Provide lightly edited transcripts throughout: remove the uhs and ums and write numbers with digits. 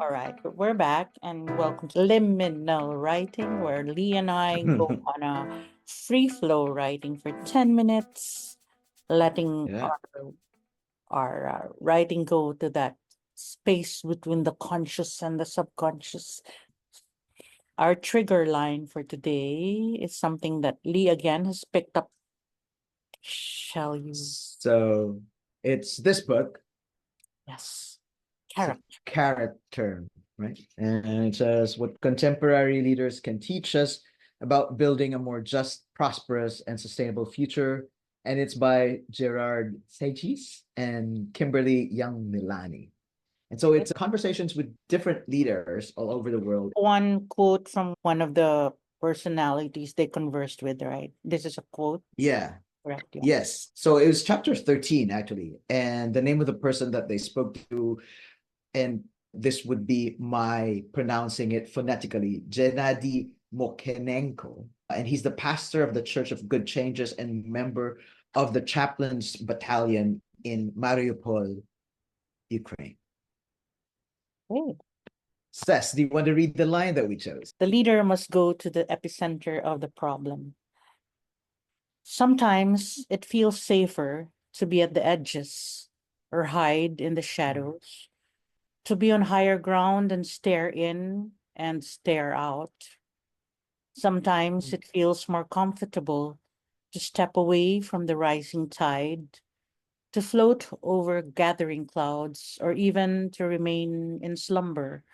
All right, we're back and welcome to Liminal Writing, where Lee and I go on a free flow writing for 10 minutes, letting Yeah. our writing go to that space between the conscious and the subconscious. Our trigger line for today is something that Lee again has picked up. Shall you? So it's this book. Yes. It's a Character. character, right? And it says what contemporary leaders can teach us about building a more just, prosperous, and sustainable future. And it's by Gerard Segis and Kimberly Young Milani. And so it's conversations with different leaders all over the world. One quote from one of the personalities they conversed with, right? This is a quote. Yeah. Correct. Yeah. Yes. So it was chapter 13, actually. And the name of the person that they spoke to, and this would be my pronouncing it phonetically, Gennadiy Mokhnenko. And he's the pastor of the Church of Good Changes and member of the chaplains battalion in Mariupol, Ukraine. Okay. Sess, do you want to read the line that we chose? The leader must go to the epicenter of the problem. Sometimes it feels safer to be at the edges or hide in the shadows, to be on higher ground and stare in and stare out. Sometimes it feels more comfortable to step away from the rising tide, to float over gathering clouds, or even to remain in slumber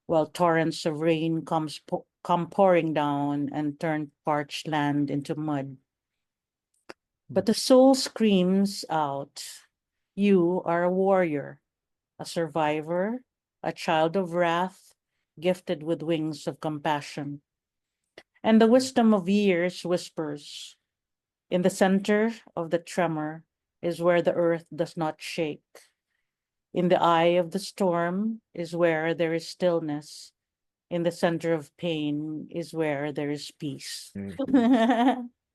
while torrents of rain come pouring down and turn parched land into mud. But the soul screams out, you are a warrior, a survivor, a child of wrath, gifted with wings of compassion. And the wisdom of years whispers, in the center of the tremor is where the earth does not shake. In the eye of the storm is where there is stillness. In the center of pain is where there is peace.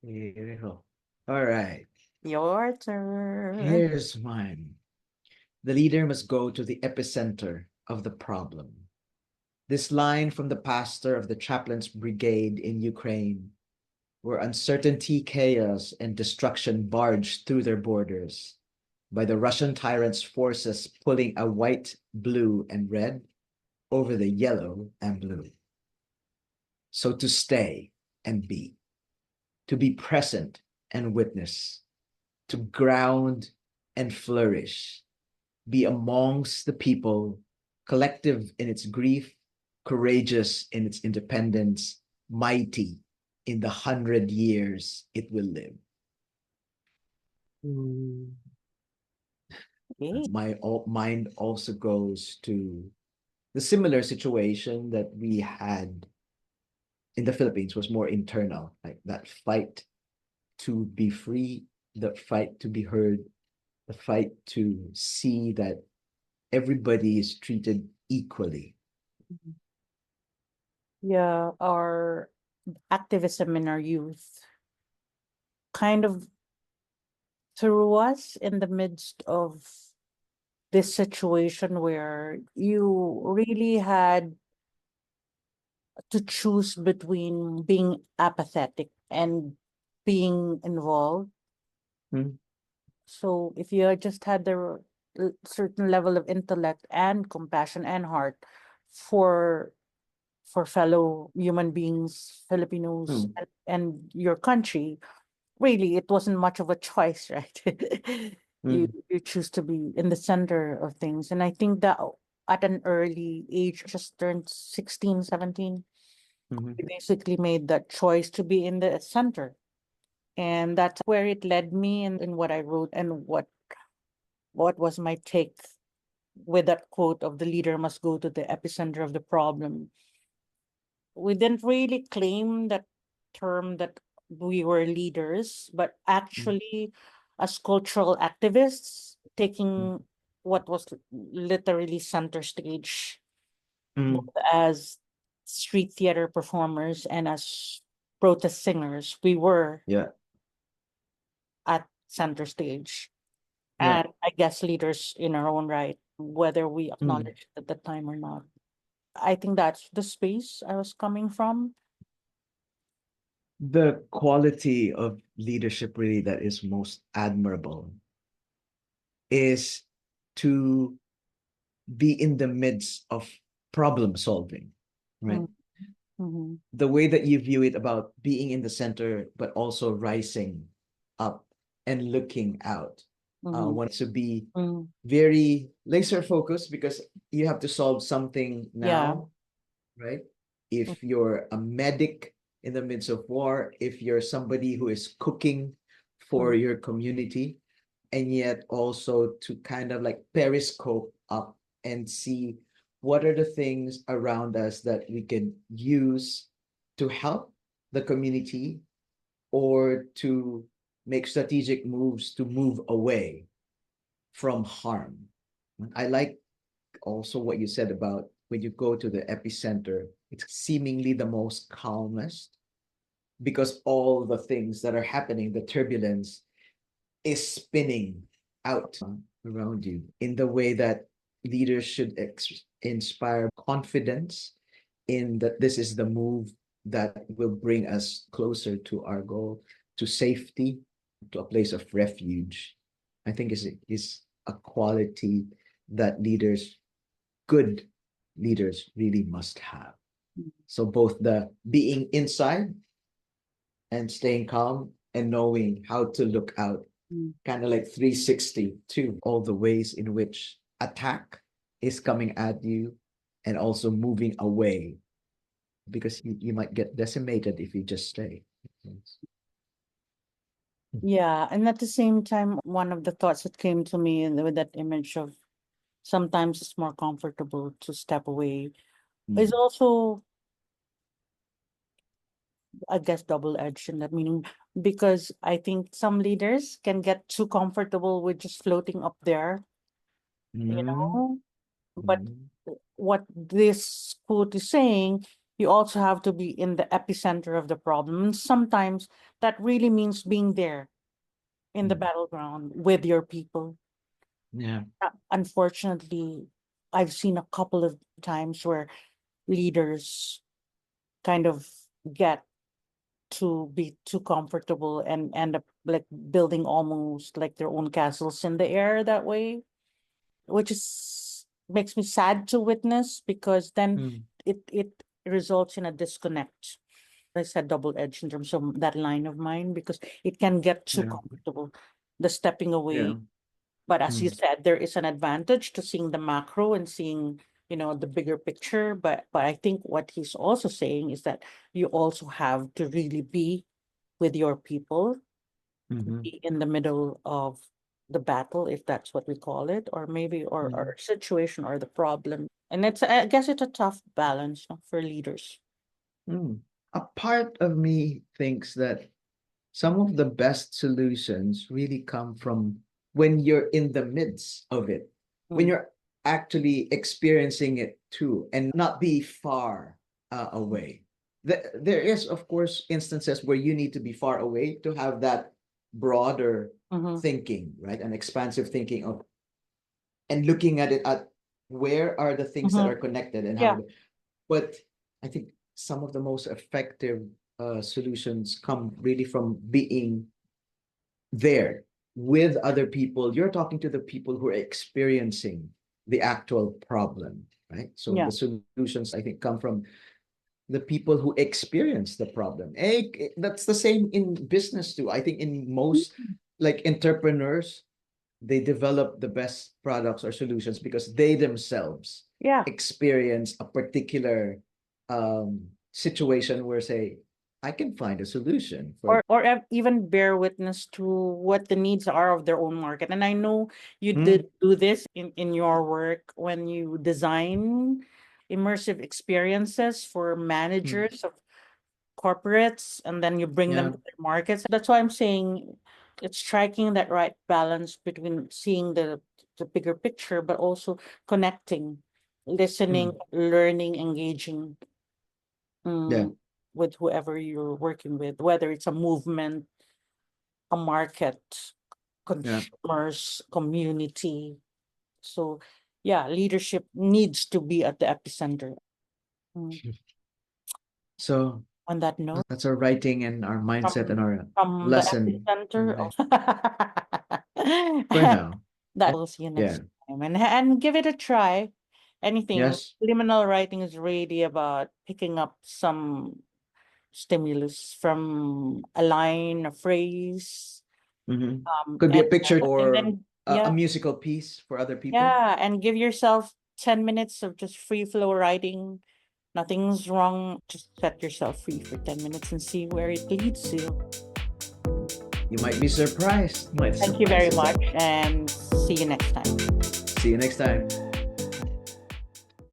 Beautiful. All right. Your turn. Here's mine. The leader must go to the epicenter of the problem. This line from the pastor of the chaplains brigade in Ukraine, where uncertainty, chaos, and destruction barged through their borders by the Russian tyrant's forces pulling a white, blue, and red over the yellow and blue. So to stay and be, to be present and witness, to ground and flourish, be amongst the people, collective in its grief, courageous in its independence, mighty in the 100 years it will live. Okay. My mind also goes to the similar situation that we had in the Philippines was more internal, like that fight to be free, the fight to be heard, the fight to see that everybody is treated equally. Yeah, our activism in our youth kind of threw us in the midst of this situation where you really had to choose between being apathetic and being involved. Hmm. So if you just had the certain level of intellect and compassion and heart for fellow human beings, Filipinos, Hmm. and your country, really it wasn't much of a choice, right? you Hmm. you choose to be in the center of things. And I think that at an early age, just turned 16, 17, we Mhm. basically made that choice to be in the center. And that's where it led me in what I wrote and what was my take with that quote of the leader must go to the epicenter of the problem. We didn't really claim that term that we were leaders, but Mm. actually, as cultural activists, Mm. taking what was literally center stage, Mm. both as street theater performers and as protest singers, we were Yeah. at center stage. Yeah. And I guess leaders in our own right, whether we Mm. acknowledge it at the time or not. I think that's the space I was coming from. The quality of leadership really that is most admirable is to be in the midst of problem solving, right? Mm-hmm. The way that you view it about being in the center, but also rising up and looking out. Want to be Mm. very laser focused because you have to solve something Yeah. now, right? If you're a medic in the midst of war, if you're somebody who is cooking for Mm. your community, and yet also to kind of like periscope up and see what are the things around us that we can use to help the community or to make strategic moves to move away from harm. I like also what you said about when you go to the epicenter, it's seemingly the most calmest because all the things that are happening, the turbulence is spinning out around you in the way that leaders should inspire confidence in that this is the move that will bring us closer to our goal, to safety, to a place of refuge. I think is a quality that good leaders really must have. So both the being inside and staying calm and knowing how to look out, kind of like 360 to all the ways in which attack is coming at you and also moving away because you might get decimated if you just stay. Yeah, and at the same time, one of the thoughts that came to me with that image of sometimes it's more comfortable to step away is also, I guess, double-edged in that meaning, because I think some leaders can get too comfortable with just floating up there, you know. But what this quote is saying, you also have to be in the epicenter of the problem. And sometimes that really means being there in the battleground with your people. Yeah. Unfortunately, I've seen a couple of times where leaders kind of get to be too comfortable and end up like building almost like their own castles in the air that way, which is makes me sad to witness because then it results in a disconnect. I said double-edged in terms of that line of mine because it can get too Yeah. comfortable, the stepping Yeah. away. But as you said, there is an advantage to seeing the macro and seeing, the bigger picture. But I think what he's also saying is that you also have to really be with your people, be in the middle of the battle, if that's what we call it, or maybe or situation or the problem. And I guess it's a tough balance, for leaders. A part of me thinks that some of the best solutions really come from when you're in the midst of it, when Mm. you're actually experiencing it too, and not be far away. There is, of course, instances where you need to be far away to have that broader Mhm. thinking, right? An expansive thinking of and looking at it at where are the things that Mhm. are connected and Yeah. how. But I think some of the most effective solutions come really from being there with other people. You're talking to the people who are experiencing the actual problem, right? So Yeah. the solutions I think come from the people who experience the problem. That's the same in business too. I think in most like entrepreneurs, they develop the best products or solutions because they themselves Yeah. experience a particular situation where say I can find a solution for Even bear witness to what the needs are of their own market. And I know you Hmm, did do this in your work when you design immersive experiences for hmm, managers of corporates, and then you bring them yeah, to their markets. That's why I'm saying it's striking that right balance between seeing the bigger picture, but also connecting, listening, hmm, learning, engaging, yeah, with whoever you're working with, whether it's a movement, a market, yeah. consumers, community. So yeah, leadership needs to be at the epicenter. So On that note, that's our writing and our mindset and our from the lesson. epicenter in of For now. that will see you next Yeah. time, and give it a try. Anything. Yes. Liminal writing is really about picking up some stimulus from a line, a phrase, Could be a and picture and or then a musical piece for other people. and give yourself 10 minutes of just free flow writing. Nothing's wrong. Just set yourself free for 10 minutes and see where it leads you. You might be surprised. Thank you very much, and see you next time. See you next time.